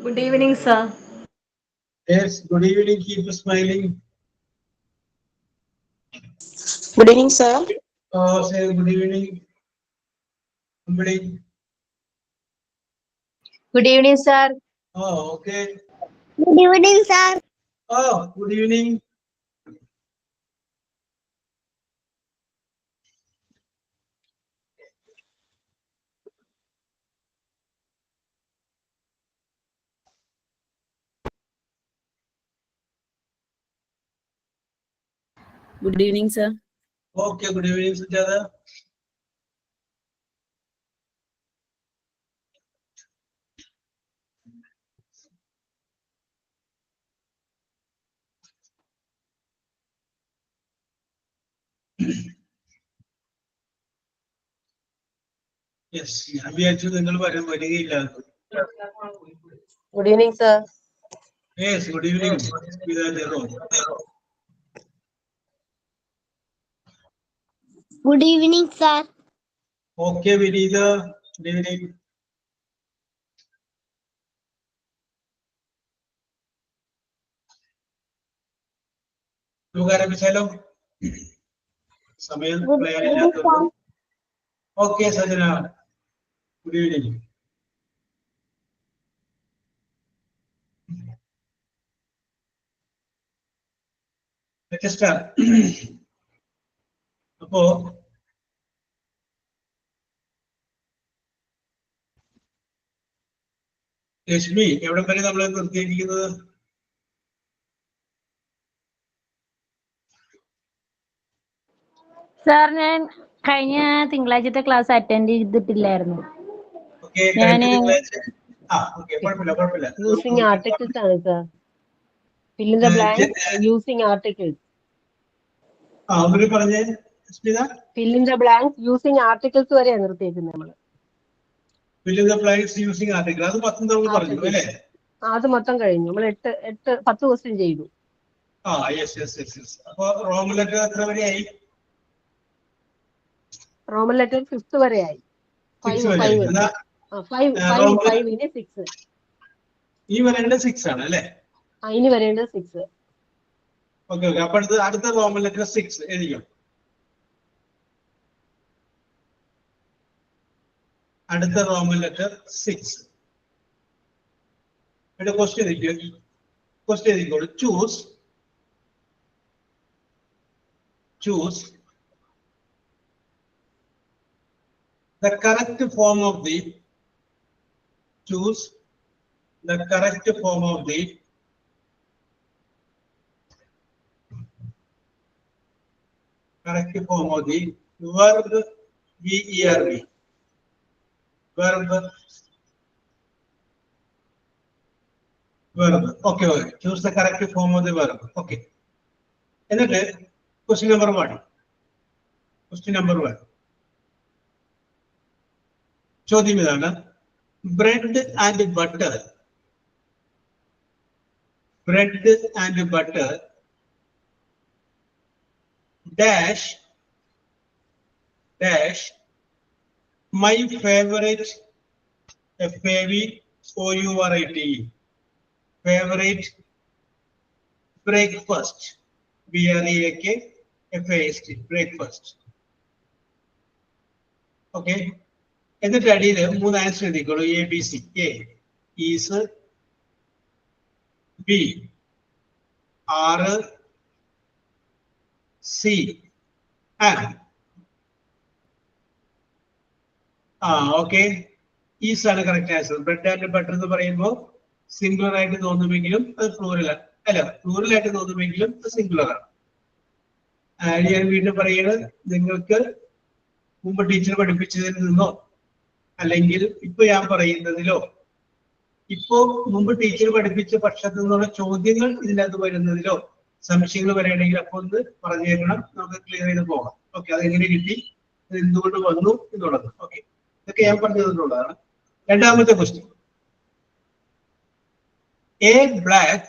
Good evening, sir. Yes, good evening. Keep smiling. Good evening, sir. Say good evening. Somebody. Good evening, sir. Okay. Good evening, sir. Good evening. Good evening, sir. Okay, good evening, Sujata. Yes, ഞാൻ വിചാരിച്ചു നിങ്ങൾ വരികയില്ല. Good evening, sir. Yes, good evening. Good evening, sir. Okay, Vinita. Good evening. നമുക്ക് ആരംഭിച്ചാലോ? സമയം കളയാനില്ലാത്തതുകൊണ്ട്. Okay Sajana, good evening. അപ്പോ ലക്ഷ്മി എവിടെ വരെ നമ്മൾ നിർത്തിയിരിക്കുന്നത്? സാർ ഞാൻ കഴിഞ്ഞ തിങ്കളാഴ്ചത്തെ ക്ലാസ് അറ്റൻഡ് ചെയ്തിട്ടില്ലായിരുന്നു. Using articles ആണ് sir. Fill in the blanks using articles. പറഞ്ഞേ Smitha. Fill in the blanks using articles വരെയാണ് നിർത്തിയിരിക്കുന്നത് നമ്മൾ. Fill in the blanks using article. അത് 10 തവണ പറഞ്ഞു അല്ലേ? അത് മൊത്തം കഴിഞ്ഞു. നമ്മൾ 10 ക്വസ്റ്റ്യൻ ചെയ്തു. യെസ്. അപ്പൊ റോമൻ ലെറ്റർ എത്ര വരെയായി? റോമൻ ലെറ്റർ 5th വരെയായി. 5 ഇനി 6. ഈ വരേണ്ടത് 6 ആണ് അല്ലേ? ഇനി വരേണ്ടത് 6. ഓക്കെ. അപ്പൊ അടുത്ത റോമൻ ലെറ്റർ 6 എഴുതിക്കും. അടുത്ത റോമൻ ലെറ്റർ 6. ക്വസ്റ്റ്യൻ എഴുതിക്കോളൂ. Choose the correct form of the verb verb. Okay. Choose the correct form of the verb. Okay. എന്നിട്ട് question number 1. ചോദ്യം ഇതാണ്. Bread and butter dash my favorite FAVOURITE favorite breakfast BREAKFAST breakfast. Okay. എന്നിട്ട് അടിയിൽ 3 answer എഴുതിക്കോളൂ. ABC. A is, B are, C and. Okay. Is ആണ് correct answer. Bread and butter എന്ന് പറയുമ്പോൾ singular ആയിട്ട് തോന്നുമെങ്കിലും അത് പ്ലൂറൽ ആയിട്ട് തോന്നുമെങ്കിലും അത് സിംഗുലർ ആണ്. ഞാൻ വീണ്ടും പറയുന്നത്, നിങ്ങൾക്ക് മുമ്പ് ടീച്ചർ പഠിപ്പിച്ചതിൽ നിന്നോ അല്ലെങ്കിൽ ഇപ്പൊ ഞാൻ പറയുന്നതിലോ മുമ്പ് ടീച്ചർ പഠിപ്പിച്ച പക്ഷത്തു നിന്നുള്ള ചോദ്യങ്ങൾ ഇതിനകത്ത് വരുന്നതിലോ സംശയങ്ങൾ വരികയാണെങ്കിൽ അപ്പൊ ഒന്ന് പറഞ്ഞു തരണം, നമുക്ക് ക്ലിയർ ചെയ്ത് പോകാം. ഓക്കെ. അതെങ്ങനെ കിട്ടി, അത് എന്തുകൊണ്ട് വന്നു എന്നുള്ളത്. ഓക്കെ. ഇതൊക്കെ ഞാൻ പറഞ്ഞു തന്നിട്ടുള്ളതാണ്. രണ്ടാമത്തെ question. A black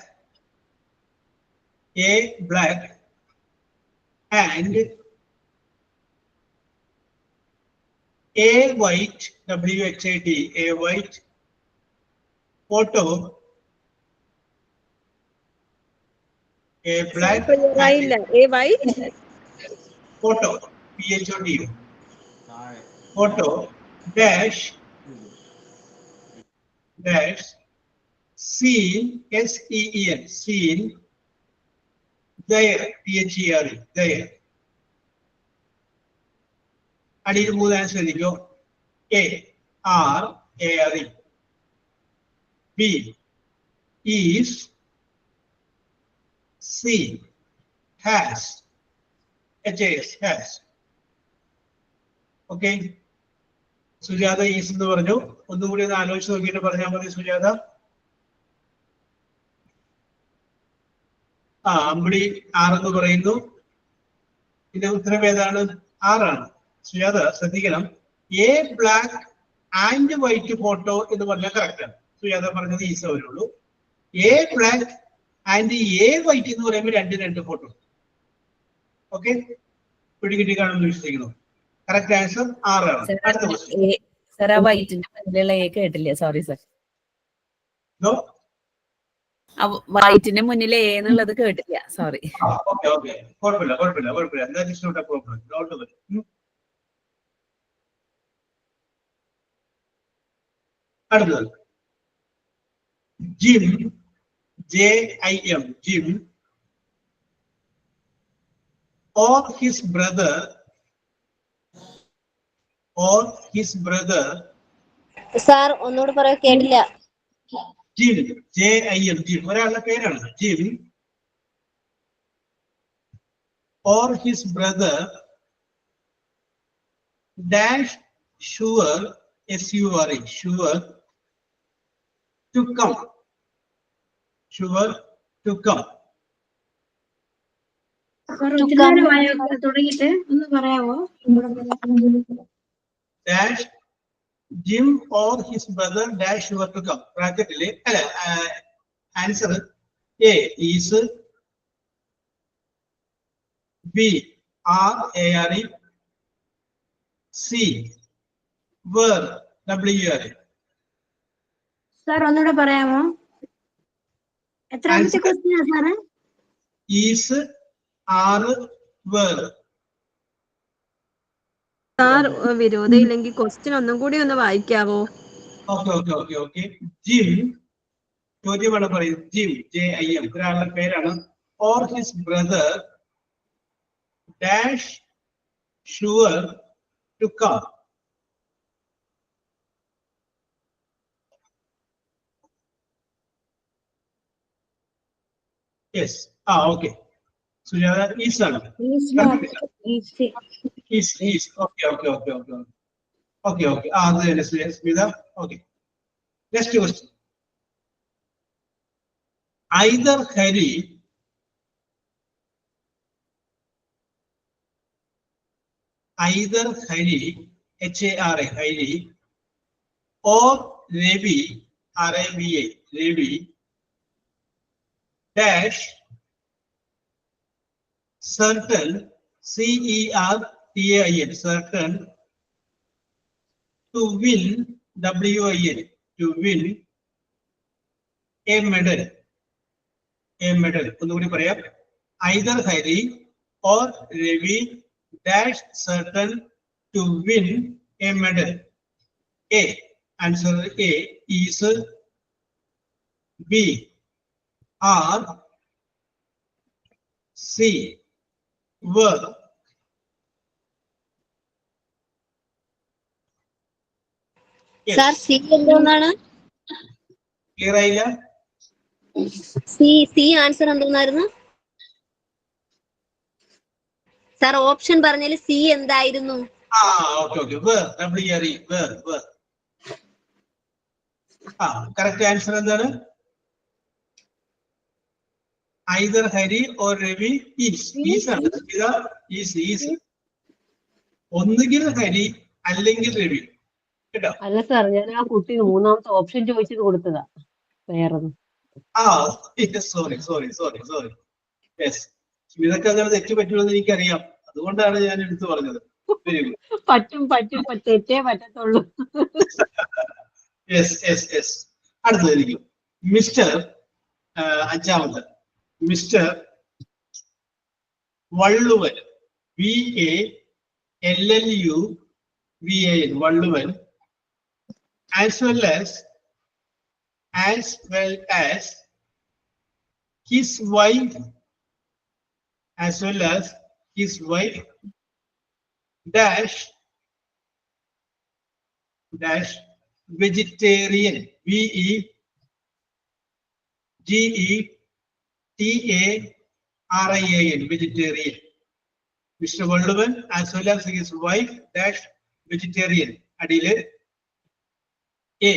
and a white WHIT a white photo A black ആയില്ല. A white. photo. PHOTO. Photo dash seen SEEN seen there THERE there. അടിയിൽ 3 ആൻസർ എഴുതിക്കോ. A R A R E. B is C has HAS has. Okay. Sujatha is എന്ന് പറഞ്ഞു. ഒന്നുകൂടി ഒന്ന് ആലോചിച്ച് നോക്കിയിട്ട് പറഞ്ഞാൽ മതി സുജാത. അമ്പിളി 6 എന്ന് പറയുന്നു. പിന്നെ ഉത്തരം ഏതാണ്? 6 ആണ്. സുജാത ശ്രദ്ധിക്കണം. A black and white photo എന്ന് പറഞ്ഞാൽ കറക്റ്റ് ആണ്. സുജാത പറഞ്ഞത് ഈസ് വരുള്ളൂ. A black and A white എന്ന് പറയുമ്പോൾ രണ്ട് ഫോട്ടോ. ഓക്കെ, പിടികിട്ടി കാണുമെന്ന് വിശ്വസിക്കുന്നു. കറക്റ്റ് ആൻസർ 6 ആണ്. അടുത്ത ക്വസ്റ്റ്യൻ. സർ, ആ വൈറ്റിന്റെ മുന്നിലുള്ള എ കേട്ടില്ല. Sorry sir. വൈറ്റിന്റെ മുന്നിൽ എ എന്നുള്ളത് കേട്ടില്ല. സോറി. കുഴപ്പമില്ല. അടുത്തത് Jim JIM Jim or his brother sir ഒന്നുകൂടി പറയാ, കേട്ടില്ല. ജിം JIM ജിം ഒരാളുടെ പേരാണ്. Jim or his brother dash sure SURE sure to come തുടങ്ങിയിട്ട് ഒന്ന് പറയാമോ? dash Jim or his brother dash sure to come. ബ്രാക്കറ്റില് അല്ല, answer A is, B RARE, C were WRE. Sir ഒന്നുകൂടെ പറയാമോ? എത്രാമത്തെ question സാറേ? ഈസ് ആറ് were. സാർ വിരോധം ഇല്ലെങ്കിൽ ക്വസ്റ്റ്യൻ ഒന്നും കൂടി ഒന്ന് വായിക്കാവോ? ഓക്കെ. ജിം ചോദ്യമാണ് പറയുന്നത്. ജിം JIM ഒരാളുടെ പേരാണ്. Or his brother dash sure to come. Yes. Okay. Sujatha is ആണ്. ഈസ്. ഓക്കെ. അത് തന്നെ Smitha. Okay. Next question. Either Hari HARA Hari or Ravi RAVA Ravi dash certain CERTAIN certain to win WIN to win a medal. ഒന്നുകൂടി പറയാം. either Hari or Ravi dash certain to win a medal. A answer A is, B R, C were. Sir C എന്തോന്നാണ്? Clear ആയില്ല? C answer എന്തോന്നായിരുന്നു sir? Option പറഞ്ഞാല് C എന്തായിരുന്നു? Okay. WRE were. Correct answer എന്താണ്? either Hari or Ravi is. ഒന്നുകിൽ ഹരി അല്ലെങ്കിൽ രവി. കേട്ടോ? അല്ല സാർ, ഞാൻ ആ കുട്ടി 3ാമത്തെ ഓപ്ഷൻ ചോദിച്ചത് കൊടുത്തതാ, വേറൊന്നും. സോറി. യെസ്, ഇതൊക്കെ അങ്ങനെ തെറ്റ് പറ്റുമെന്ന് എനിക്കറിയാം. അതുകൊണ്ടാണ് ഞാൻ എടുത്തു പറഞ്ഞത്. പറ്റും തെറ്റേ പറ്റത്തുള്ളൂ. യെസ്. അടുത്തതായിരിക്കും മിസ്റ്റർ. 5ാമത്തെ mister Valluvan, V-A-L-L-U-V-A-N, Valluvan, as well as his wife, dash vegetarian, V-E-G-E-T-A-R-I-A-N, vegetarian. Mr. Valluvan as well as his wife dash vegetarian. Adile A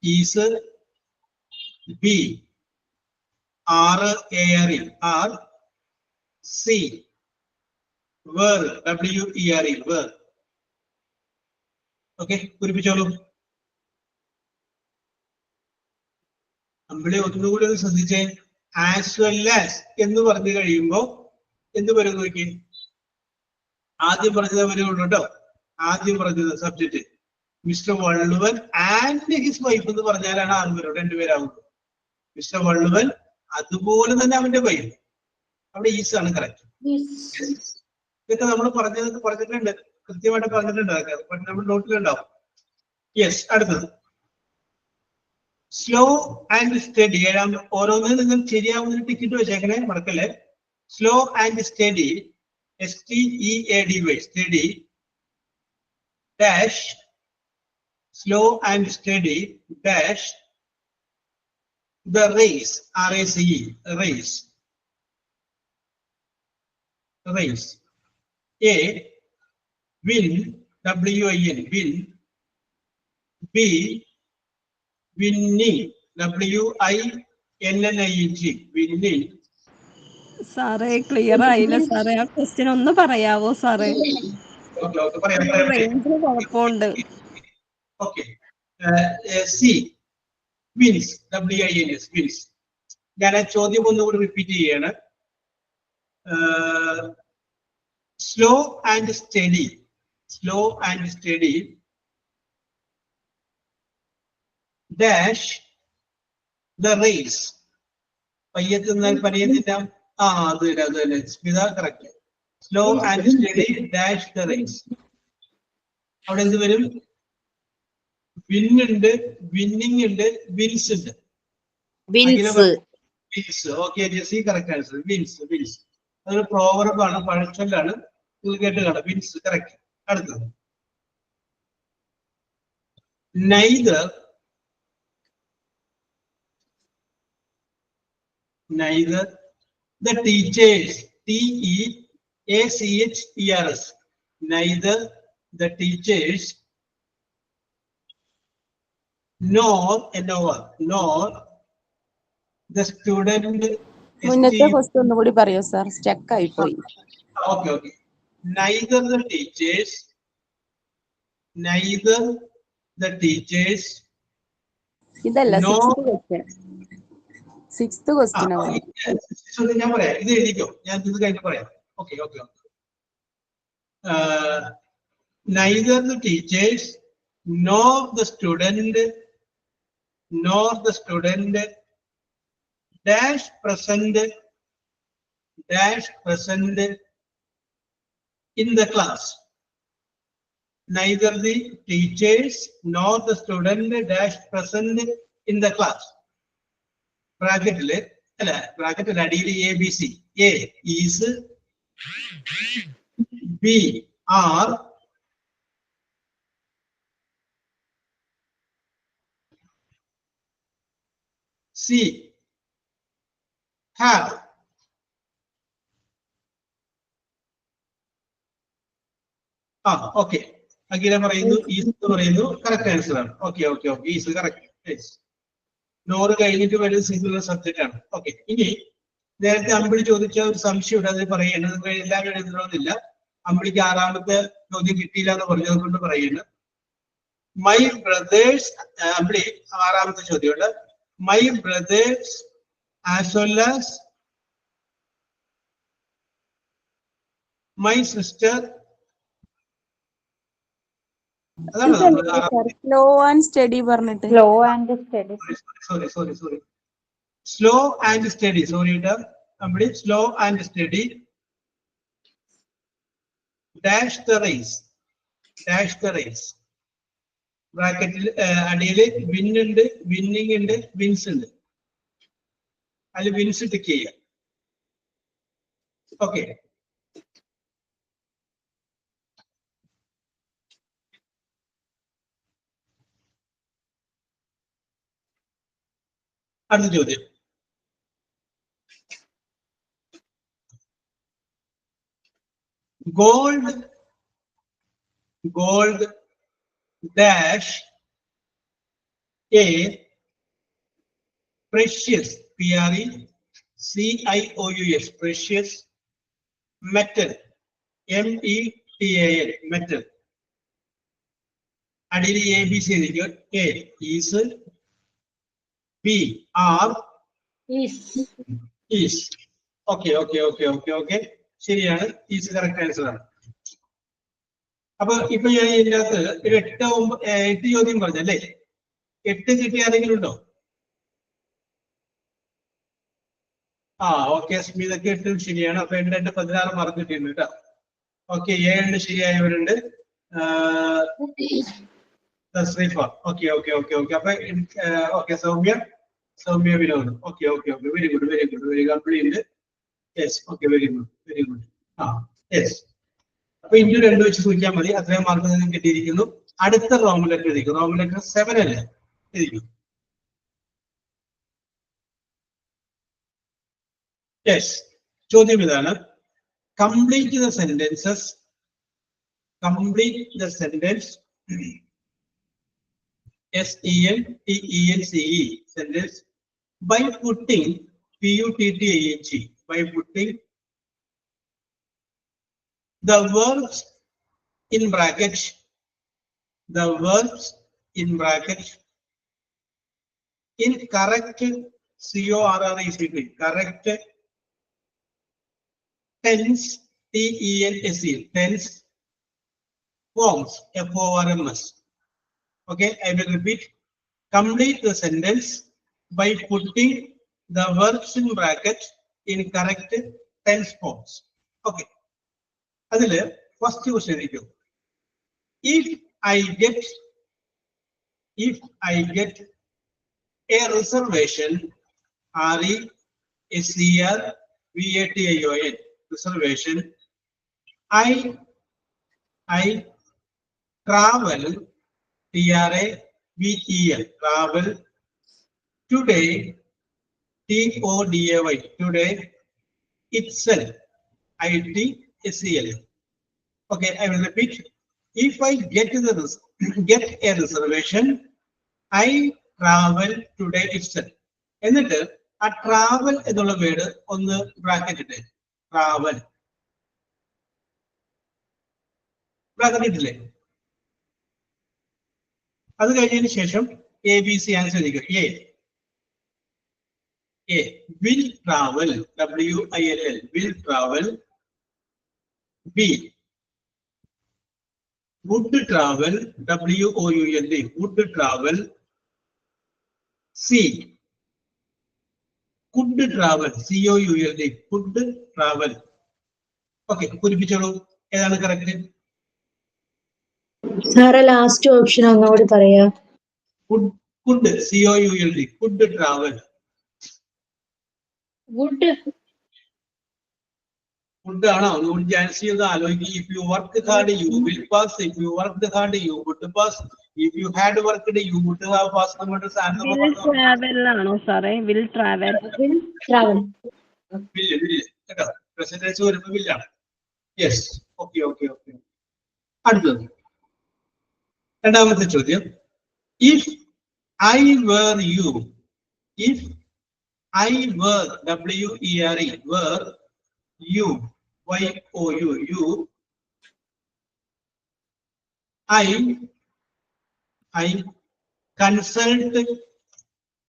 is B R-A-R-E R C were W-E-R-E were. Okay, കുറിപ്പിച്ചോളൂ. നമ്മളെ ഒന്നുകൂടി ഒന്ന് ശ്രദ്ധിച്ചേ. As well as എന്ന് പറഞ്ഞു കഴിയുമ്പോ എന്ത് വരും നോക്കി. ആദ്യം പറഞ്ഞത് വരുള്ളൂ കേട്ടോ. ആദ്യം പറഞ്ഞത് subject mister Valluvan and his wife എന്ന് പറഞ്ഞാലാണ് ആറ് പേരും രണ്ടുപേരാവുന്നത്. മിസ്റ്റർ വള്ളുവൻ അതുപോലെ തന്നെ അവന്റെ വൈഫ്. അവിടെ ഈസ് ആണ് കറക്റ്റ്. ഇതൊക്കെ നമ്മൾ പറഞ്ഞിട്ടുണ്ട്, കൃത്യമായിട്ട് പറഞ്ഞിട്ടുണ്ട്. നമ്മൾ നോട്ടിലുണ്ടാവും. യെസ്, അടുത്തത് സ്ലോ ആൻഡ് സ്റ്റഡി. ഓരോന്നും നിങ്ങൾ ശരിയാവുന്ന ടിക്കറ്റ് വെച്ചേക്കണേ, മറക്കല്ലേ. Slow and study, STEADY, study dash slow and steady dash the race, R-A-C-E, race. A, win, W-I-N, win. B, winning, W-I-N-N-I-N-G, winning. സാറേ ക്ലിയർ ആയില്ല സാറേ, ആ ക്വസ്റ്റ്യൻ ഒന്ന് പറയാവോ സാറേ? റേഞ്ചിന് കുഴപ്പമുണ്ട്. Okay. C, wins, W-I-N-S, wins. ഞാൻ ആ ചോദ്യം ഒന്നുകൂടി റിപ്പീറ്റ് ചെയ്യാണ്. Slow and steady dash the race. പയ്യത്തിന്നാൽ പയ്യത്തിനാം. അത് തന്നെ Smitha, correct. Slow and steady dash the race. അവിടെ എന്ത് വരും? വിന്നുണ്ട്, വിന്നിങ് ഉണ്ട്, വിൻസ് ഉണ്ട്. Okay Jessy, correct answer. Wins അതൊരു പ്രോവർബാണ്, പഴച്ചൊല്ലാണ്. നിങ്ങൾ കേട്ട് കാണാം. Wins correct. അടുത്തത് neither the teachers, T-E-A-C-H-E-R-S, neither the teachers nor the student. മുന്നത്തെ ക്വസ്റ്റ്യൻ ഒന്നുകൂടി പറയോ സാർ? സ്റ്റക്ക് ആയി പോയി. Okay. Neither the teachers ഇതല്ല സിക്സ്ത് ക്വസ്റ്റ്യൻ. ഞാൻ പറയാം, ഇത് എഴുതിക്കോ, ഞാൻ ഇത് കഴിഞ്ഞ് പറയാം. Okay. Neither the teachers nor the student dash present in the class. Neither the teachers nor the student dash present in the class. ബ്രാക്കറ്റിൽ അടിയിൽ ABC. A is, B are, C have. Okay. Akhila പറയുന്നു is പറയുന്നു correct answer ആണ്. Okay is correct. Nor കഴിഞ്ഞിട്ട് വരുന്ന singular subject ആണ്. Okay. ഇനി നേരത്തെ അമ്പിളി ചോദിച്ച ഒരു സംശയം ഉണ്ട്, അത് പറയുന്നത് എല്ലാവരും എഴുതണമെന്നില്ല. അമ്പിളിക്ക് ആറാമത്തെ ചോദ്യം കിട്ടിയില്ല എന്ന് പറഞ്ഞത് കൊണ്ട് പറയുന്നു. മൈ ബ്രദേഴ്സ്, അമ്പിളി ആറാമത്തെ ചോദ്യമുണ്ട്. My brothers as well as my sister. Slow and study പറഞ്ഞിട്ട് സ്ലോ ആൻഡ് സ്റ്റഡി. സോറി കേട്ടോ, slow and steady dash the raise, dash the raise. ബ്രാക്കറ്റിൽ അടിയിൽ വിൻ ഉണ്ട്, വിന്നിങ് ഉണ്ട്, വിൻസ് ഉണ്ട്. അതിൽ വിൻസ് ടിക്ക് ചെയ്യുക. ഓക്കെ. അടുത്ത ചോദ്യം. Gold dash a precious, precious, precious metal, metal, metal. അടിയിൽ എ ബി സി എഴുതിക്കുക. A is, B are, is. Okay okay okay okay okay, ശരിയാണ്. ഈസ് കറക്റ്റ് ആൻസർ ആണ്. അപ്പൊ ഇപ്പൊ ഞാൻ ഇതിനകത്ത് ഒരു 8 ചോദ്യം പറഞ്ഞല്ലേ? 8 കിട്ടിയ ആരെങ്കിലും ഉണ്ടോ? ഓക്കെ, സ്മിതൊക്കെ 8 ശരിയാണ്. അപ്പൊ 2 16 മാർക്ക് കിട്ടിയിട്ടുണ്ട് കേട്ടോ. ഓക്കെ, 7 ശരിയായവരുണ്ട്. Okay okay okay okay. അപ്പൊ okay, Saumya Vinod. Okay okay okay, very good very good very complete. Yes, okay, very good very good. Yes. അപ്പൊ ഇനി 2 വെച്ച് സൂചിക്കാൻ മതി. അത്രയും മാർക്ക് നിങ്ങൾക്ക് കിട്ടിയിരിക്കുന്നു. അടുത്ത റോമൻ ലെറ്റർ എഴുതിക്കും. റോമൻ ലെറ്റർ 7 അല്ലേ എഴുതിക്കും. യെസ്. ചോദ്യം ഇതാണ്. Complete the sentences, complete the sentence, SENTENCE sentence by putting PUTTING, by putting the verbs in brackets, the verbs in brackets in correct CORRECT, correct tense, TENSE, tense forms, FORMS. Okay, I will repeat. Complete the sentence by putting the verbs in brackets in correct tense forms. Okay. അതില് first question ആയിരിക്കും. If I get a reservation, RESERVATION, reservation, I travel, TRAVEL, travel today, TODAY, today itself, ITSEL. Okay, I will repeat. If I get a reservation, I travel today itself. എന്നിട്ട് ആ travel എന്നുള്ള word ഒന്ന് bracket ഇട്ടേ. Travel bracket ഇട്ടില്ലേ? അത് കഴിഞ്ഞതിന് ശേഷം ABC answer എഴുതിക്കുക. A will travel, WILL, will travel. B would travel, WOULD, would travel. C could travel, COULD, could travel. Okay, പൂരിപ്പിച്ചോളൂ. ഏതാണ് കറക്റ്റ്? സാറേ ലാസ്റ്റ് ഓപ്ഷൻ ഒന്നുകൂടി പറയാ. could, COULD, could travel. would ഫുഡ് ആണോ? ഒന്നുകൂടി ചാൻസ് ചെയ്ത് ആലോചിക്കുക. If you work hard you will pass, if you work hard you would pass, if you had worked you would have pass. നമ്മുടെ ആണോ സാറേ? വിൽ ട്രാവൽ, കേട്ടോ, പ്രസന്റേഷൻ വരുമ്പോൾ വില്ലാണ്. Yes, okay okay okay. അടുത്തത് രണ്ടാമത്തെ ചോദ്യം. If I were you, if I were, WERE, were you, YOU, you, I consult,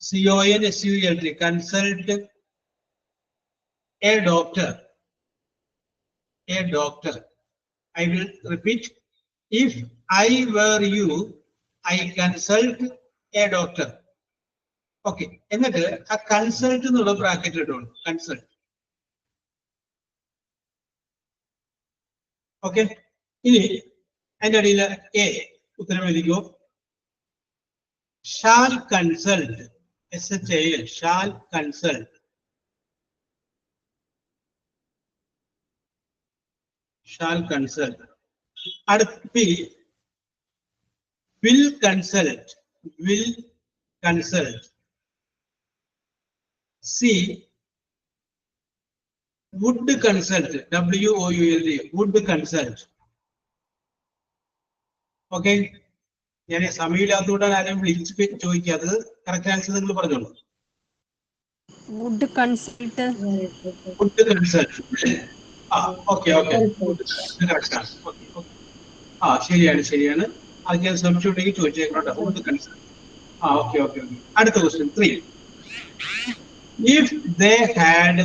CONSULT, consult a doctor, I will repeat. If I were you, I consult a doctor. Okay, എന്നിട്ട് ആ consult എന്നുള്ള bracket ഇട്ടോളൂ. Consult. Okay, ഇനി അതിന്റെ അടിയിൽ A ഉത്തരം എഴുതിക്കോ. Shall consult, SHAL, shall consult. Shall consult. അടുത്ത will consult, will consult. C would consult, WOULD, would consult. Okay, ഞാൻ സമയമില്ലാത്തതുകൊണ്ടാണ് ആരെയും വിളിച്ച് ചോദിക്കാത്തത്. കറക്റ്റ് ആൻസർ നിങ്ങൾ പറഞ്ഞോളൂ. Would consult. Would consult. Okay okay, ശരിയാണ് ശരിയാണ്. അത് ഞാൻ സംശയം ഉണ്ടെങ്കിൽ ചോദിച്ചേക്കോട്ടെ. Would consult. Okay okay okay. അടുത്ത question 3. If they had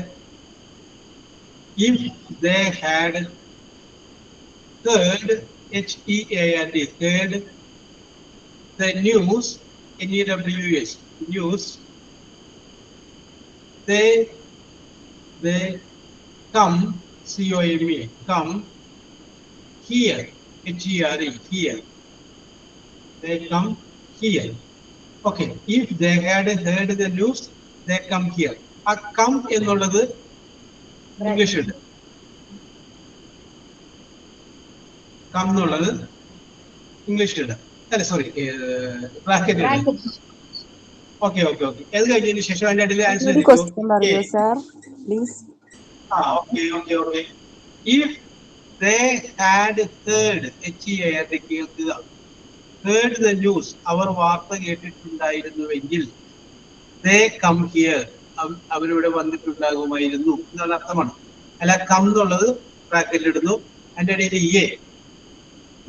heard, HEARD, heard the news, NEWS, news, they come, COME, come here, HERE, here, they come here. Okay, if they had heard the news, they come here. ആ come എന്നുള്ളത് English ഉണ്ട്. Come എന്നുള്ളത് English ഉണ്ട്. അല്ല sorry, bracket. Okay okay okay. അത് കഴിഞ്ഞതിന് ശേഷം അതിന്റെ അടിയിൽ ആൻസർ ഒരു ക്വസ്റ്റ്യൻ പറയോ sir please? Okay okay okay. If they had heard, HEARD, കേൾക്കുക, ഹേർഡ് ദ ന്യൂസ്, അവർ വാർത്ത കേട്ടിട്ടുണ്ടായിരുന്നുവെങ്കിൽ, ദേ കം ഹിയർ, അവരിവിടെ വന്നിട്ടുണ്ടാകുമായിരുന്നു എന്നുള്ള അർത്ഥമാണ്. അല്ല കം എന്നുള്ളത് ബ്രാക്കറ്റിൽ ഇടുന്നു. അതിന്റെ ഇടയിൽ A,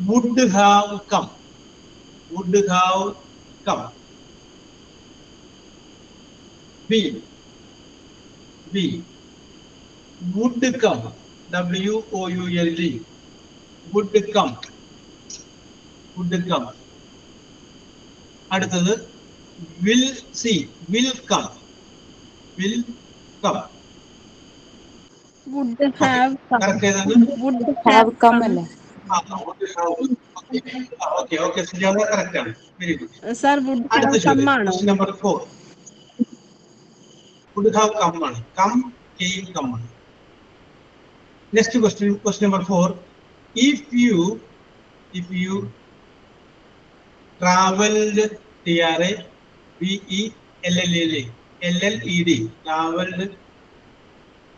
would have come, would have come. B would come, WOULD, would come, would come. അടുത്തത് will come, will come. Would have come. Would have come അല്ലേ? Okay okay, ശരിയാണ്, കറക്റ്റ് ആണ്. Very good. Sir would have come ആണോ? Question number 4. Would have come ആണ്. Come came come ആണ്. Next question number 4. If you traveled, TRAVELLED, traveled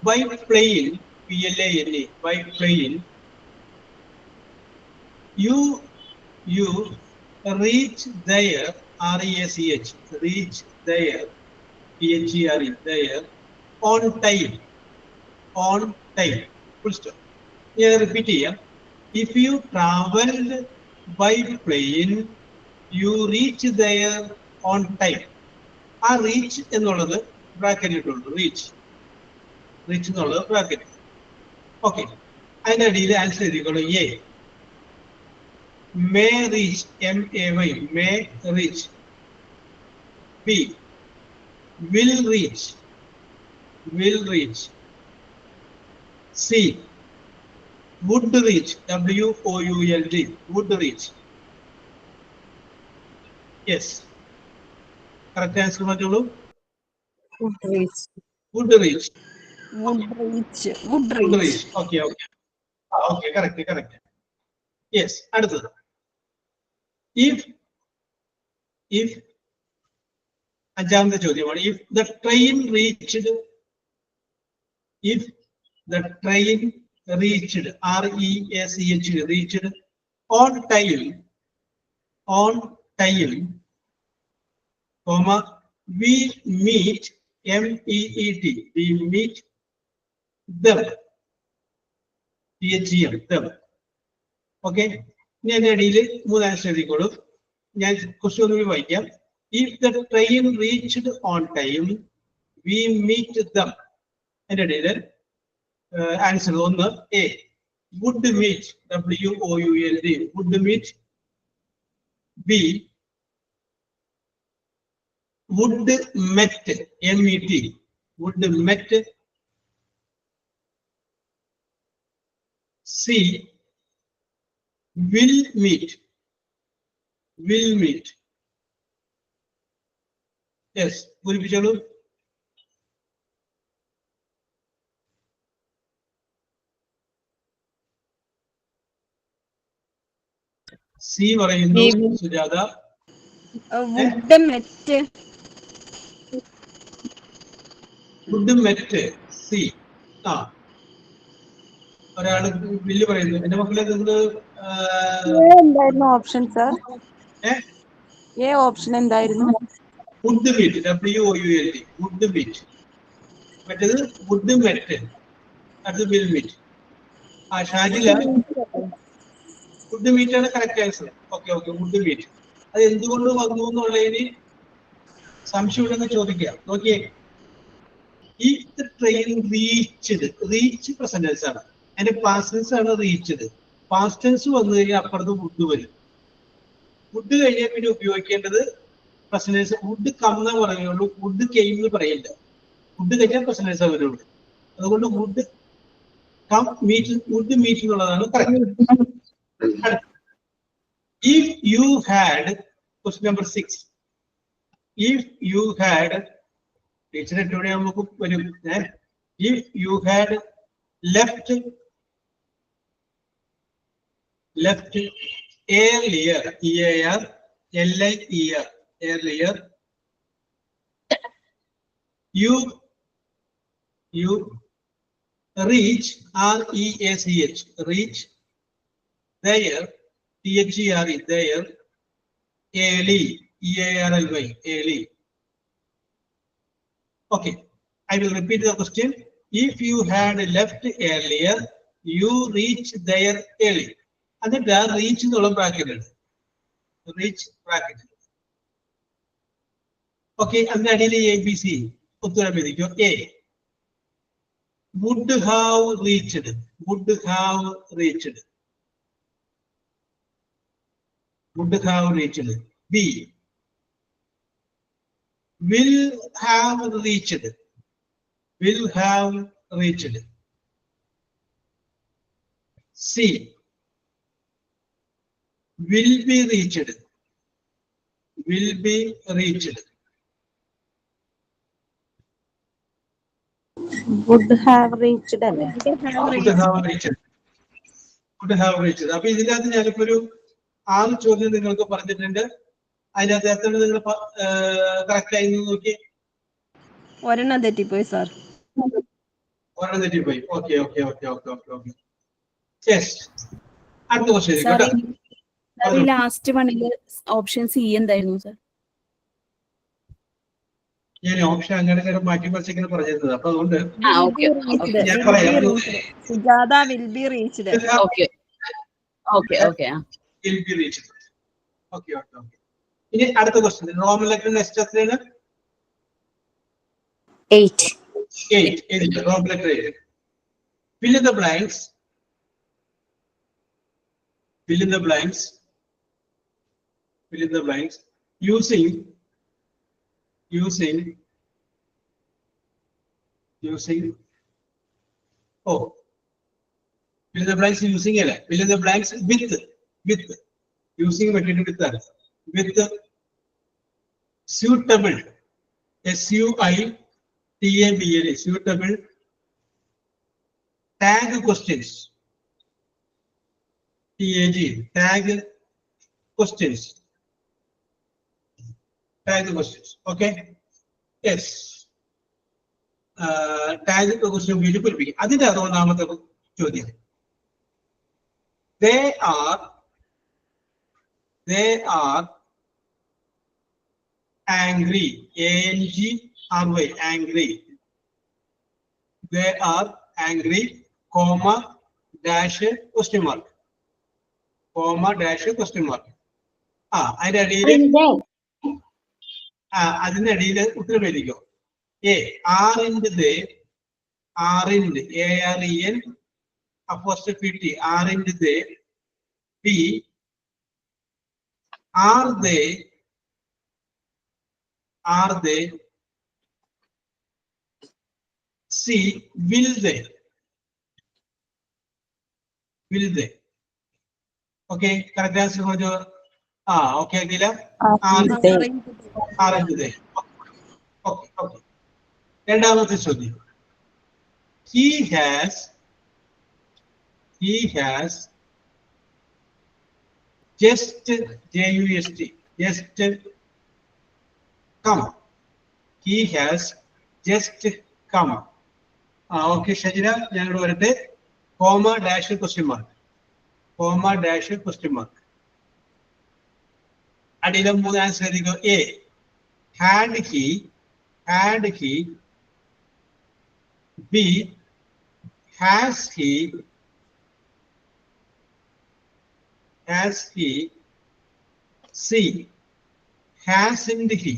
by plane, PLANE, by plane, you reach there, REACH, reach there, THERE, there, on time, full stop. Here repeat here. If you traveled by plane, you reach there on time. ആ reach എന്നുള്ളത് bracket ഇട്ടുള്ളൂ. Reach എന്നുള്ളത് bracket. Okay, അതിന്റെ അടിയിൽ answer എഴുതിക്കോളൂ. A may reach, MAY, may reach. B will reach. C would reach, WOULD, would reach. Yes, correct answer പറഞ്ഞോളൂ. Would reach. Okay okay okay, correct. Yes. അടുത്തത് if അഞ്ചാമത്തെ ചോദ്യമാണ്. If the train reached, REACH, reached on time, comma, we meet, MEET, we meet them, THEM, them. Okay, ഇനി അതിന്റെ ഇടയിൽ 3 answer എഴുതിക്കോളൂ. ഞാൻ question ഒന്നുകൂടി വായിക്കാം. If the train reached on time, we meet them. അതിന്റെ ഇടയിൽ answer 1 A would meet, WOULD, would meet. B would met, MET, would met. C will meet. Will meet. Yes, പൂരിപ്പിച്ചോളൂ. C പറയുന്നു Sujatha. Would met. Would met C. ആ ഒരാള് will പറയുന്നു. എന്റെ മക്കളെ നിങ്ങൾ എന്തായിരുന്നു ഓപ്ഷൻ സർ? എ ഓപ്ഷൻ എന്തായിരുന്നു? Would meet, WOULD, would meet. മറ്റേത് വുഡ് മെറ്റ്, അത് വിൽ മീറ്റ്. ആ ഷാജില വുഡ് മീറ്റ് ആണ് correct answer. Okay okay, would meet. അത് എന്തുകൊണ്ട് വന്നു എന്നുള്ളതിന് സംശയമുണ്ടെന്ന് ചോദിക്കാം. നോക്കിയേ, ഈ ട്രെയിൻ റീച്ച് പ്രസന്റൻസ് ആണ്, അതിന്റെ പാസ്റ്റ് ടെൻസ് ആണ് റീച്ചഡ്. പാസ്റ്റ് ടെൻസ് വന്നു കഴിഞ്ഞാൽ അപ്പുറത്ത് വുഡ് വരും. വുഡ് കഴിഞ്ഞാൽ പിന്നെ ഉപയോഗിക്കേണ്ടത് പ്രസന്റൻസ്. വുഡ് കം എന്ന് പറയുള്ളൂ, വുഡ് കെയിം എന്ന് പറയില്ല. വുഡ് കഴിഞ്ഞാൽ പ്രസന്റൻസ് വരുള്ളൂ. അതുകൊണ്ട് would come meet, would meet എന്നുള്ളതാണ് correct. If you had, question number 6, if you had, teacher എട്ടോടെ നമുക്ക് വരും. If you had left earlier, EAR, LIER, earlier, you reach, REACH, reach, there, THERE, there, early, EARLY, early. Okay, I will repeat the question. If you had left earlier, you reach there early. എന്നിട്ട് ആ reach എന്നുള്ള bracket ഉണ്ട്, reach bracket. Okay, അതിന്റെ അടിയിൽ ABC ഉത്തരം എഴുതിക്കോ. A would have reached, would have reached, would have reached. B will have reached, will have reached. C will be reached, will be reached. Would have reached അല്ലേ? Would have reached, would have reached. അപ്പൊ ഇതിനകത്ത് ഞാനിപ്പോ ഒരു 6 ചോദ്യം നിങ്ങൾക്ക് പറഞ്ഞിട്ടുണ്ട്. അതിനകത്ത് എത്ര നിങ്ങൾ കറക്റ്റ് ആയി നോക്കി? ഒരെണ്ണം തെറ്റിപ്പോയി സാർ. ഒരെണ്ണം തെറ്റിപ്പോയി. Okay okay okay okay okay okay. Yes, അടുത്ത ക്വസ്റ്റ്യൻ സാർ കേട്ടോ. ഈ ലാസ്റ്റ് വണ്ണില് ഓപ്ഷൻ സി എന്തായിരുന്നു സാർ? ഞാൻ ഓപ്ഷൻ അങ്ങനെ മാറ്റി മറിച്ചിങ്ങനെ പറഞ്ഞിരുന്നത്. അപ്പൊ അതുകൊണ്ട് ഞാൻ Will പറയാം. be reached. Sujatha will be reached. Okay okay okay. Will be reached. Okay, okay, okay. ഇനി അടുത്ത ക്വസ്റ്റ്യൻ, റോമൻ ലെറ്റർ നെക്സ്റ്റ് എത്രയാണ്? 8. 8. Roman letter 8. Fill in the blanks. Fill in the blanks. Fill in the blanks using oh, fill in the blanks using അല്ലേ? Fill in the blanks with using material with that, with suitable, SUITABLE, suitable tag questions, TAG, tag questions, okay. Yes, tag question ഉപയോഗിച്ച് അതിന്റെ ഒന്നാമത്തെ ചോദ്യം. They are angry, ANGRY, angry. They are angry, comma, dash, question mark, comma, dash, question mark. അതിന്റെ അടിയിൽ ഉത്തരം എഴുതിക്കോ. A, are in they, AREN apostrophe T, are in they. B, are they, C, will they, okay correct answer പറഞ്ഞു. Okay അഖില. ആറിന്റെ okay. രണ്ടാമത്തെ ചോദ്യം. He has just just come. He has just come. Okay Shajina, ഞാനിവിടെ വരട്ടെ. Comma dash question mark. അടിയിലെ 3 answer എഴുതിക്കോ. A had he. B has he. C hasn't he.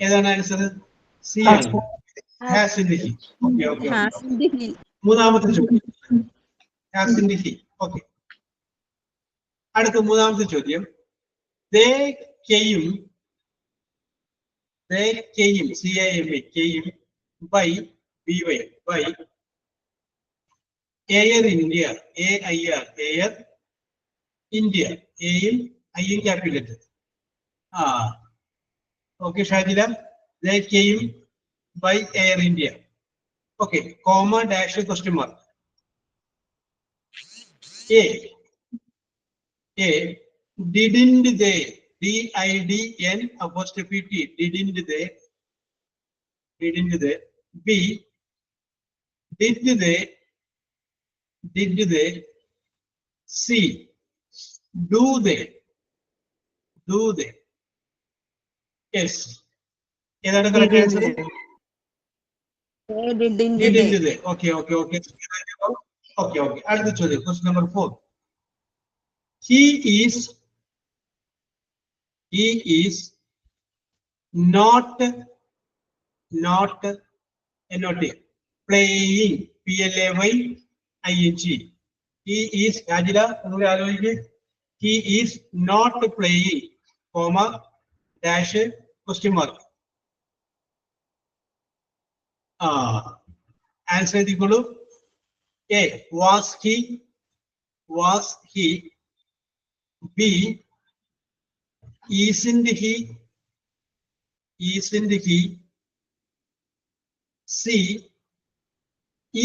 ഏതാണ് answer? C ആണ്. hasn't he. ഓക്കെ. മൂന്നാമത്തെ ചോദ്യം. hasn't he. ഓക്കെ. അടുത്ത മൂന്നാമത്തെ ചോദ്യം. they came came by Air India. Air India. Aim capitulated. Okay Shajila, they came by Air India. Okay, comma dash question mark. A didn't they. DIDN apostrophe T. Didn't they. B did they. C do they. Yes. ഏതാണ് correct answer? didn't they. Okay. അടുത്ത ചോദ്യം. Question number 4. He is not playing. PLAYING. He is Ajila. He is not playing. Comma dash question mark. Answer the follow. A was he. B isn't he. C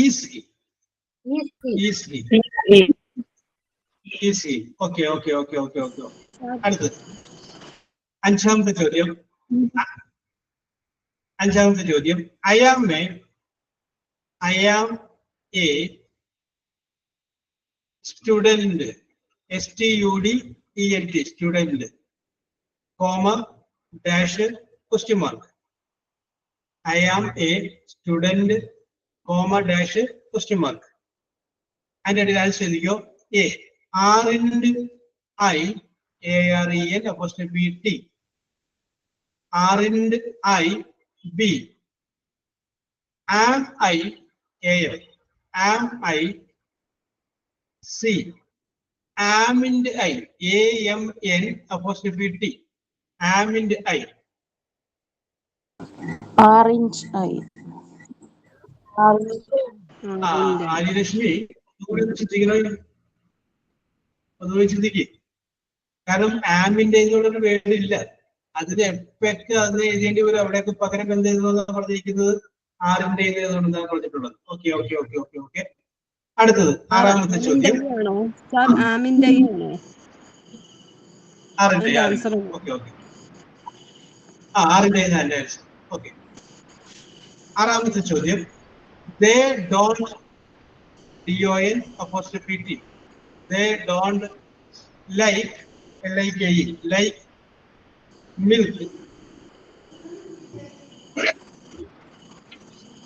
is he. Okay. അടുത്തത് അഞ്ചാമത്തെ ചോദ്യം. I am a student. STUDENT. Student. Comma dash question mark. I am a student. Comma dash question mark. And it answer you. A aren't I. AREN apostrophe T. Aren't I. B am I. AM am I. C amn't I. AMN apostrophe T. amn't I. Orange eye. Aryalakshmi ഒന്ന് ചിന്തിക്ക്. കാരണം ആമിന്റെ ഇതിനോടൊരു വേണ്ടില്ല. അതിന് effect അതിന് എഴുതേണ്ടി വരും. അവിടെയൊക്കെ പകരം എന്ത് ചെയ്തെന്നാണ് പറഞ്ഞിരിക്കുന്നത്? ആറിന്റെ എഴുതുന്നതാണ് പറഞ്ഞിട്ടുള്ളത്. ഓക്കെ. അടുത്തത് ആറാമത്തെ ചോദ്യം. ആറിന്റെ ആൻസർ. ഓക്കെ. ആറാമത്തെ ചോദ്യം. They don't DON apostrophe T. They don't like like milk.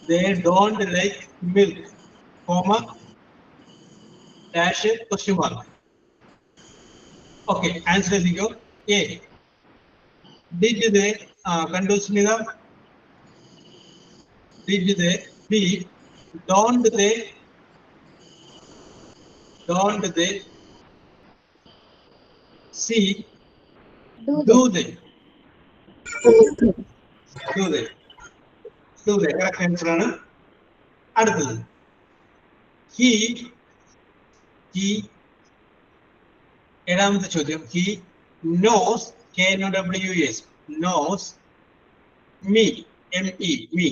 They don't like milk. Comma dash question mark. Okay, answer is go. A did they Kandusmida. Did they. B don't they. C do they. Correct answer ആണ്. അടുത്തത് he ഏഴാമത്തെ ചോദ്യം he knows knows knows me me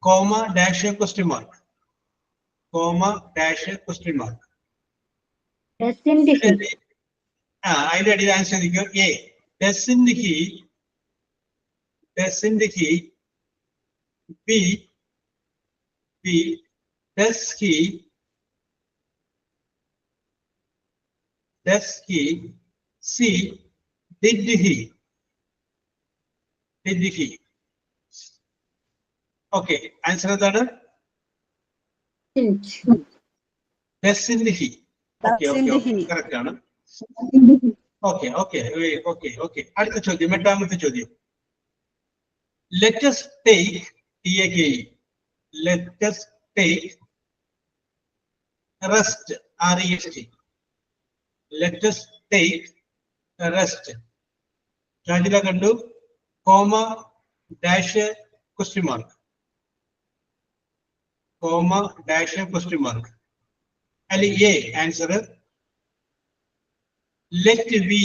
comma dash question mark comma dash question mark doesn't he അതിന്റെ അടിയിൽ answer ചോദിക്കും A doesn't he b does he c did he okay answer എന്താണ് doesn't he okay correct ആണ് okay അടുത്ത ചോദ്യം എട്ടാമത്തെ ചോദ്യം let us take rest rest let us take rest ചാഞ്ചില കണ്ടു comma dash question mark comma dash question mark അല്ലെ A answer let we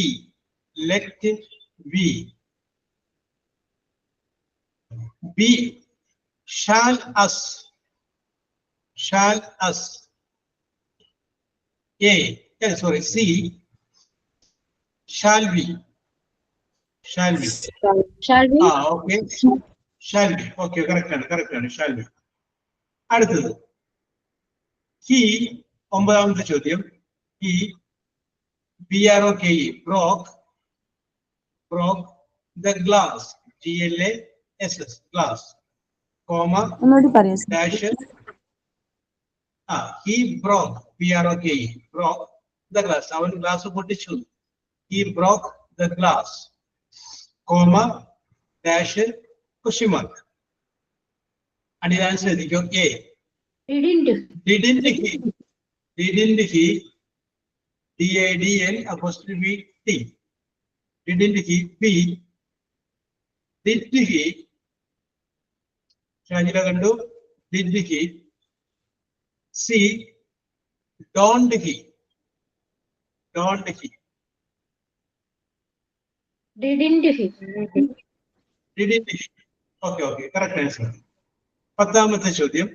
b shall us a sorry c shall we okay shall we okay correct ആണ് shall we അടുത്തത് he ഒമ്പതാമത്തെ ചോദ്യം he broke the glass glass comma dash he broke broke the glass അവൻ glass പൊട്ടിച്ചു he broke the glass comma dash question mark and the answer is a didn't he DIDN apostrophe T didn't he b did he Shangila Gandu did he c don't he didn't he okay correct answer പത്താമത്തെ ചോദ്യം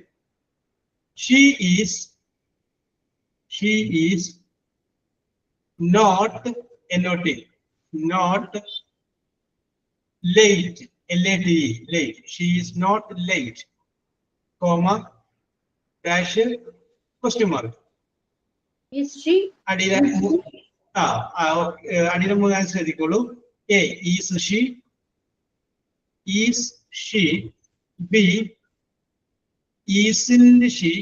she is not late late she is not late comma dash question mark is she അടിയിലെ മൂന്ന് answer എഴുതിക്കോളൂ a is she b isn't she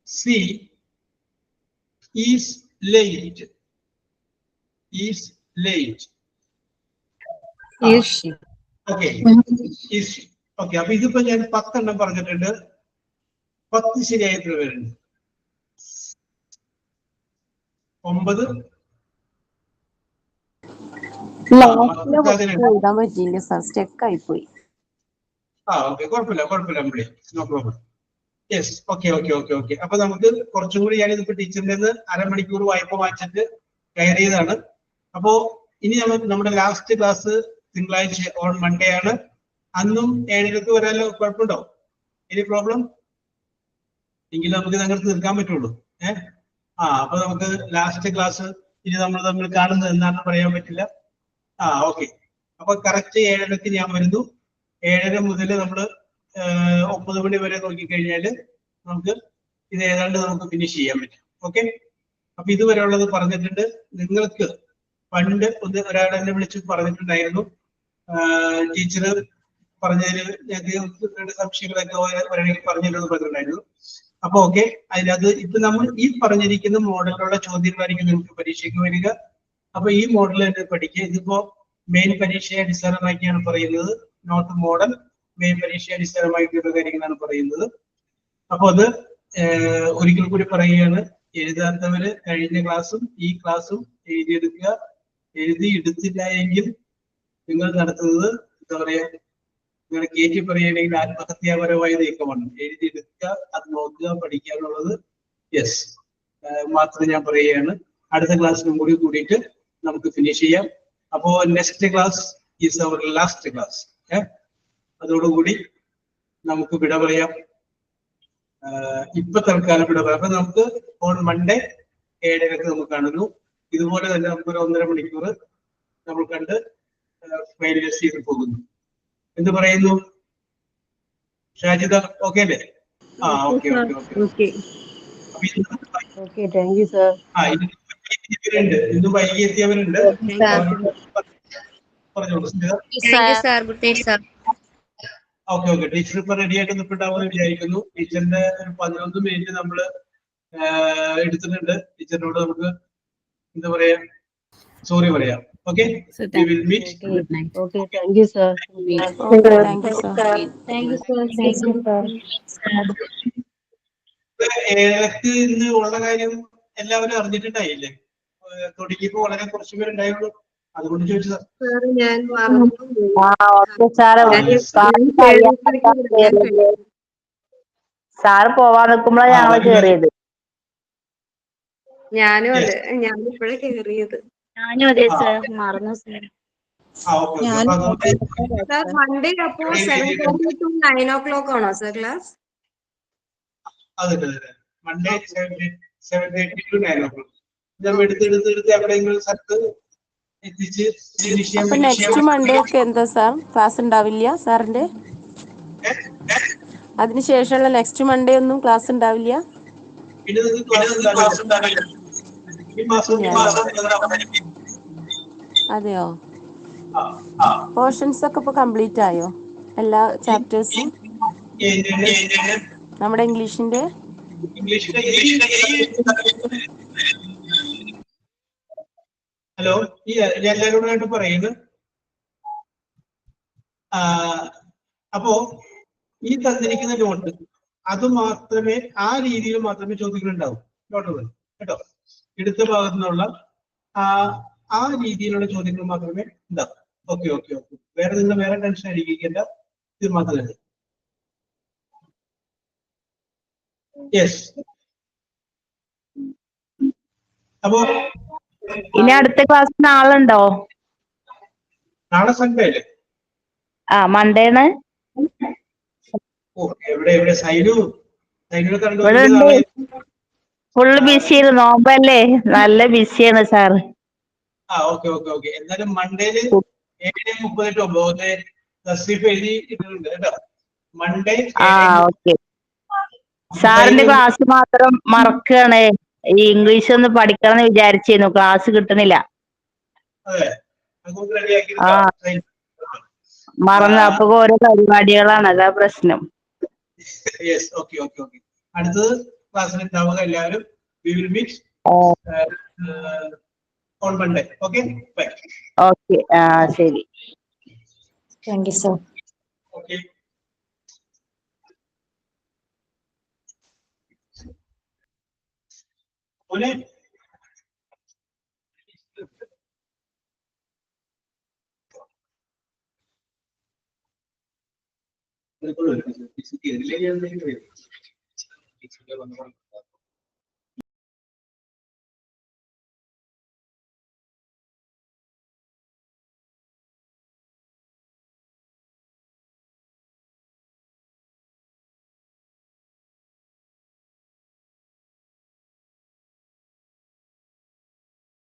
c is late okay is she okay അപ്പൊ ഇതിപ്പോ ഞാൻ 10 എണ്ണം പറഞ്ഞിട്ടുണ്ട് 10 ശരിയായിട്ട് വരുന്നു 9 എഴുതാൻ പറ്റിയില്ല സാർ സ്റ്റെക്ക് ആയി പോയി ഓക്കെ കുഴപ്പമില്ല നോ പ്രോബ്ലം യെസ് ഓക്കെ അപ്പൊ നമുക്ക് കുറച്ചും കൂടി ഞാനിതിപ്പോ ടീച്ചറിന്റെ നിന്ന് അരമണിക്കൂർ വായ്പ വാങ്ങിച്ചിട്ട് കയറിയതാണ്. അപ്പോ ഇനി നമ്മുടെ ലാസ്റ്റ് ക്ലാസ് തിങ്കളാഴ്ച ഓൺ മൺഡേ ആണ്. അന്നും 7:30 വരാലോ? കുഴപ്പമുണ്ടോ? Any problem? എങ്കിൽ നമുക്ക് ഞങ്ങൾക്ക് തീർക്കാൻ പറ്റുള്ളൂ. അപ്പൊ നമുക്ക് ലാസ്റ്റ് ക്ലാസ് ഇനി നമ്മൾ തമ്മിൽ കാണുന്നത് എന്താണെന്ന് പറയാൻ പറ്റില്ല. ഓക്കെ. അപ്പൊ കറക്റ്റ് 7:30 ഞാൻ വരുന്നു. 7:30 മുതൽ നമ്മൾ 9 മണി വരെ നോക്കിക്കഴിഞ്ഞാല് നമുക്ക് ഇത് ഏതാണ്ട് നമുക്ക് ഫിനിഷ് ചെയ്യാൻ പറ്റും. ഓക്കെ. അപ്പൊ ഇതുവരെ ഉള്ളത് പറഞ്ഞിട്ടുണ്ട്. നിങ്ങൾക്ക് പണ്ട് ഒരാൾ എന്നെ വിളിച്ച് പറഞ്ഞിട്ടുണ്ടായിരുന്നു, ടീച്ചർ പറഞ്ഞതിൽ ഞങ്ങൾക്ക് സംശയങ്ങളൊക്കെ ഒരാളെങ്കിൽ പറഞ്ഞിട്ടുണ്ടെന്ന് പറഞ്ഞിട്ടുണ്ടായിരുന്നു. അപ്പൊ ഓക്കെ, അതിനകത്ത് ഇപ്പൊ നമ്മൾ ഈ പറഞ്ഞിരിക്കുന്ന മോഡലിലുള്ള ചോദ്യങ്ങളായിരിക്കും നിങ്ങൾക്ക് പരീക്ഷയ്ക്ക് വരിക. അപ്പൊ ഈ മോഡൽ തന്നെ പഠിക്കുക. ഇതിപ്പോ മെയിൻ പരീക്ഷയെ അടിസ്ഥാനമാക്കിയാണ് പറയുന്നത്, നോട്ട് മോഡൽ. മെയിൻ പരീക്ഷയെ അടിസ്ഥാനമാക്കിയുള്ള കാര്യങ്ങളാണ് പറയുന്നത്. അപ്പൊ അത് ഒരിക്കൽ കൂടി പറയുകയാണ്, എഴുതാത്തവര് കഴിഞ്ഞ ക്ലാസ്സും ഈ ക്ലാസ്സും എഴുതിയെടുക്കുക. എഴുതി എടുത്തില്ല എങ്കിൽ നിങ്ങൾ നടത്തുന്നത് എന്താ പറയാ, നിങ്ങൾ കയറ്റി പറയുകയാണെങ്കിൽ ആത്മഹത്യാപരമായ നീക്കമാണ്. എഴുതിയെടുക്കുക, അത് നോക്കുക, പഠിക്കുക എന്നുള്ളത് യെസ് മാത്രം ഞാൻ പറയുകയാണ്. അടുത്ത ക്ലാസ്സിലും കൂടിയിട്ട് നമുക്ക് ഫിനിഷ് ചെയ്യാം. അപ്പോ next class is our last class. അതോടുകൂടി നമുക്ക് വിട പറയാം. ഇപ്പൊ തൽക്കാലം വിട പറയാം. അപ്പൊ നമുക്ക് ഓൺ മൺഡേ 7:30 നമുക്ക് കാണുന്നു. ഇതുപോലെ തന്നെ നമുക്ക് ഒരു 1.5 മണിക്കൂർ നമ്മൾ കണ്ട് ഫൈനലൈസ് ചെയ്ത് പോകുന്നു. എന്ത് പറയുന്നു ഷാജിദ? ഓക്കെ അല്ലേ? Okay. Okay, thank you sir. ഇന്ന് വൈകി എത്തിയവരുണ്ട്. പറഞ്ഞോളൂ. Sir good night sir. Okay. Teacher ഇപ്പൊ റെഡി ആയിട്ട് നിൽപ്പുണ്ടാവുമെന്ന് വിചാരിക്കുന്നു. ടീച്ചറിന്റെ ഒരു 11 മിനിറ്റ് നമ്മൾ എടുത്തിട്ടുണ്ട്. ടീച്ചറിനോട് നമുക്ക് എന്താ പറയാ, സോറി പറയാം. Okay, we will meet. Okay, thank you sir. Thank you sir. Thank you, sir. Thank you, sir. ഏതൊക്കെ ഇന്ന് ഉള്ള കാര്യം എല്ലാവരും അറിഞ്ഞിട്ടുണ്ടായില്ലേ? തുടങ്ങിയപ്പോ വളരെ കുറച്ച് പേരുണ്ടായുള്ളൂ, അതുകൊണ്ട് ചോദിച്ചതാ. സാറ് പോവാൻ നിൽക്കുമ്പോഴാണ് ഞങ്ങള് കേറിയത്. ഞാനും അതെ, ഞാനിപ്പോഴേ കേറിയത്. ഞാനും അതെ സർ, മറന്നു സർ. സാർ മൺഡേ അപ്പോ 7:30 to 9 o'clock ആണോ സർ ക്ലാസ്? അതെ, മൺഡേ 7:30 to 9 o'clock. നമ്മൾ എടുത്ത് എവിടെയെങ്കിലും സ്ഥലത്ത് എത്തിച്ച് ഫിനിഷ് ചെയ്യാൻ. അപ്പൊ നെക്സ്റ്റ് മൺഡേ ഒക്കെ എന്താ സാർ ക്ലാസ് ഉണ്ടാവില്ല സാറിന്റെ? അതിനുശേഷമുള്ള നെക്സ്റ്റ് മൺഡേ ഒന്നും ക്ലാസ് ഉണ്ടാവില്ല? പിന്നെ ക്ലാസ് ഉണ്ടാവില്ല. ഈ മാസം അതെയോ? പോർഷൻസ് ഒക്കെ ഇപ്പൊ കംപ്ലീറ്റ് ആയോ എല്ലാ ചാപ്റ്റേഴ്സും? നമ്മുടെ ഇംഗ്ലീഷിന്റെ ഹലോ, ഞാൻ എല്ലാവരോടായിട്ട് പറയുന്നു. അപ്പോ ഈ തന്നിരിക്കുന്ന നോട്ട് അത് മാത്രമേ, ആ രീതിയിൽ മാത്രമേ ചോദ്യങ്ങൾ ഉണ്ടാവും. നോട്ടുകൾ കേട്ടോ, എടുത്ത ഭാഗത്തു നിന്നുള്ള ആ രീതിയിലുള്ള ചോദ്യങ്ങൾ മാത്രമേ ഉണ്ടാവും. ഓക്കെ. വേറെ നിങ്ങൾ വേറെ ടെൻഷൻ അടിക്കേണ്ട, ഇത് മാത്രമല്ല. യെസ്. അപ്പോ ഇനി അടുത്ത ക്ലാസ് നാളെ ഉണ്ടോ? നാളെ സൺഡേ അല്ലേ? മൺഡേണ്. എവിടെ സൈനു ഇവിടെ ഉണ്ട്. ഫുള്ള് ബിസിയാണ്, നോമ്പല്ലേ, നല്ല ബിസിയാണ് സാറ്. ഓക്കെ. എന്നാലും മൺഡേയില് 7:30 തസ്രീഫ് എഴുതി ഇട്ടിട്ടുണ്ട് കേട്ടോ. മൺഡേ. ഓക്കെ. സാറിന്റെ ക്ലാസ് മാത്രം മറക്കാണ്. ഈ ഇംഗ്ലീഷ് ഒന്ന് പഠിക്കണം എന്ന് വിചാരിച്ചിരുന്നു, ക്ലാസ് കിട്ടണില്ല. മറന്നു. അപ്പൊ ഓരോ പരിപാടികളാണ്, അതാ പ്രശ്നം. ഓക്കെ. അടുത്തത് ക്ലാസ്സിൽ ഉണ്ടാവുക എല്ലാവരും. We will meet on Monday. Okay, bye. Okay, ശരി. Thank you, sir. ഓക്കെ. മോനെ ഇതിലേക്ക്